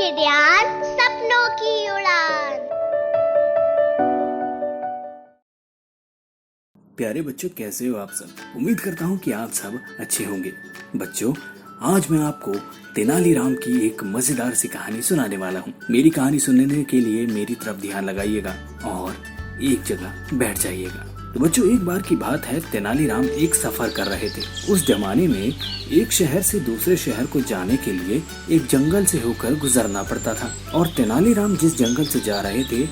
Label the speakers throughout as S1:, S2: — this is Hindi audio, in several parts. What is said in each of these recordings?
S1: किडियान सपनों की उड़ान।
S2: प्यारे बच्चों, कैसे हो आप सब। उम्मीद करता हूँ कि आप सब अच्छे होंगे। बच्चों, आज मैं आपको तेनालीराम की एक मजेदार सी कहानी सुनाने वाला हूँ। मेरी कहानी सुनने के लिए मेरी तरफ ध्यान लगाइएगा और एक जगह बैठ जाइएगा। तो बच्चों, एक बार की बात है, तेनालीराम एक सफर कर रहे थे। उस जमाने में एक शहर से दूसरे शहर को जाने के लिए एक जंगल से होकर गुजरना पड़ता था। और तेनालीराम जिस जंगल से जा रहे थे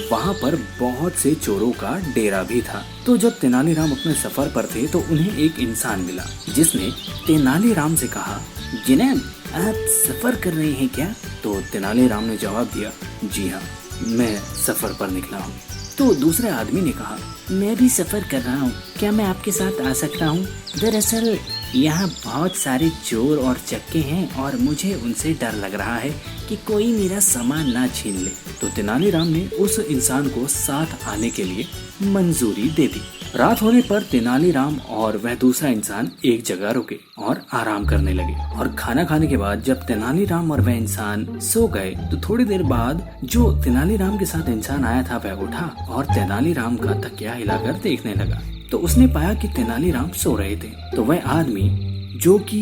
S2: वहाँ पर बहुत से चोरों का डेरा भी था। तो जब तेनालीराम अपने सफर पर थे तो उन्हें एक इंसान मिला जिसने तेनालीराम से कहा, जनाब, आप सफर कर रहे हैं क्या? तो तेनालीराम ने जवाब दिया, जी हाँ, मैं सफर पर निकला हूँ। तो दूसरे आदमी ने कहा, मैं भी सफर कर रहा हूँ, क्या मैं आपके साथ आ सकता हूँ? दरअसल यहाँ बहुत सारे चोर और चक्के हैं और मुझे उनसे डर लग रहा है कि कोई मेरा सामान ना छीन ले। तो तेनालीराम ने उस इंसान को साथ आने के लिए मंजूरी दे दी। रात होने पर तेनालीराम और वह दूसरा इंसान एक जगह रुके और आराम करने लगे। और खाना खाने के बाद जब तेनालीराम और वह इंसान सो गए तो थोड़ी देर बाद जो तेनालीराम के साथ इंसान आया था वह उठा और तेनालीराम का तकिया हिलाकर देखने लगा। तो उसने पाया कि तेनालीराम सो रहे थे। तो वह आदमी, जो कि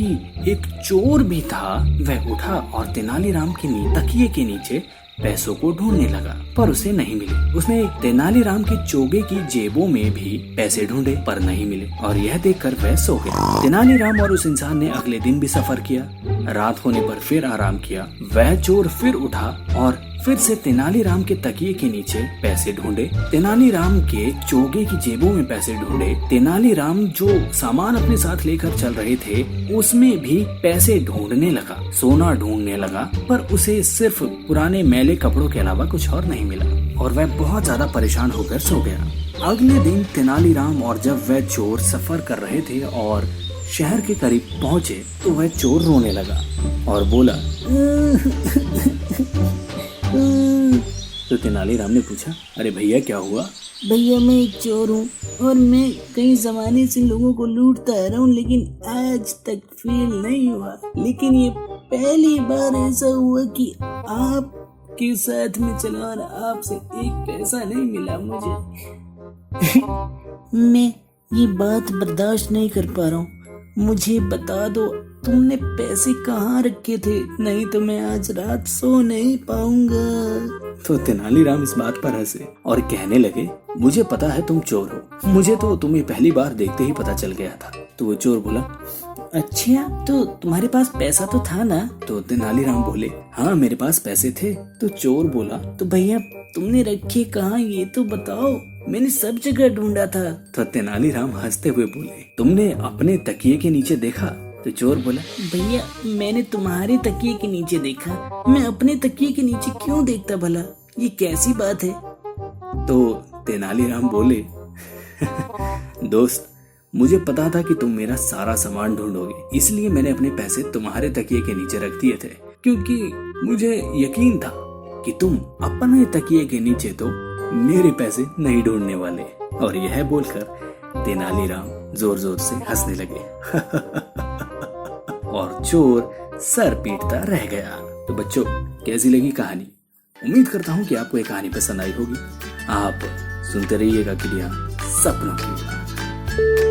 S2: एक चोर भी था, वह उठा और तेनालीराम के तकिए के नीचे पैसों को ढूंढने लगा, पर उसे नहीं मिले। उसने तेनालीराम के चोगे की जेबों में भी पैसे ढूंढे पर नहीं मिले और यह देखकर वह सो गया। तेनालीराम और उस इंसान ने अगले दिन भी सफर किया। रात होने पर फिर आराम किया। वह चोर फिर उठा और फिर से तेनालीराम के तकिए के नीचे पैसे ढूंढे, तेनालीराम के चोगे की जेबों में पैसे ढूंढे। तेनालीराम जो सामान अपने साथ लेकर चल रहे थे उसमें भी पैसे ढूंढने लगा, सोना ढूंढने लगा, पर उसे सिर्फ पुराने मैले कपड़ों के अलावा कुछ और नहीं मिला और वह बहुत ज्यादा परेशान होकर सो गया। अगले दिन तेनालीराम और जब वह चोर सफर कर रहे थे और शहर के करीब पहुँचे तो वह चोर रोने लगा और बोला, तो तेनालीराम ने पूछा, अरे भैया क्या हुआ?
S3: भैया, मैं एक चोर हूँ और मैं कई जमाने से लोगों को लूटता आ रहा हूँ, लेकिन आज तक फेल नहीं हुआ। लेकिन ये पहली बार ऐसा हुआ कि आपके साथ में चला और आपसे एक पैसा नहीं मिला मुझे। मैं ये बात बर्दाश्त नहीं कर पा रहा हूँ। मुझे बता दो, तुमने पैसे कहाँ रखे थे? नहीं तो मैं आज रात सो नहीं पाऊंगा।
S2: तो तेनालीराम इस बात पर हंसे और कहने लगे, मुझे पता है तुम चोर हो, मुझे तो तुम्हें पहली बार देखते ही पता चल गया था। तो वो चोर बोला,
S3: अच्छा, तो तुम्हारे पास पैसा तो था ना?
S2: तो तेनालीराम बोले, हाँ, मेरे पास पैसे थे। तो चोर बोला,
S3: तो भैया तुमने रखे कहाँ, ये तो बताओ, मैंने सब जगह ढूंढा था।
S2: तो तेनालीराम हंसते हुए बोले, तुमने अपने तकिए के नीचे देखा? तो चोर बोला,
S3: भैया मैंने तुम्हारे तकिए के नीचे देखा, मैं अपने तकिए के नीचे क्यों देखता भला? ये कैसी बात है?
S2: तो तेनालीराम बोले, दोस्त, मुझे पता था कि तुम मेरा सारा सामान ढूंढोगे, इसलिए मैंने अपने पैसे तुम्हारे तकिए के नीचे रख दिए थे, क्योंकि मुझे यकीन था कि तुम अपने तकिए के नीचे तो मेरे पैसे नहीं ढूंढने वाले। और यह बोलकर तेनालीराम जोर जोर से हंसने लगे और चोर सर पीटता रह गया। तो बच्चों, कैसी लगी कहानी? उम्मीद करता हूँ कि आपको ये कहानी पसंद आई होगी। आप सुनते रहिएगा किडियान सपनों की उड़ान।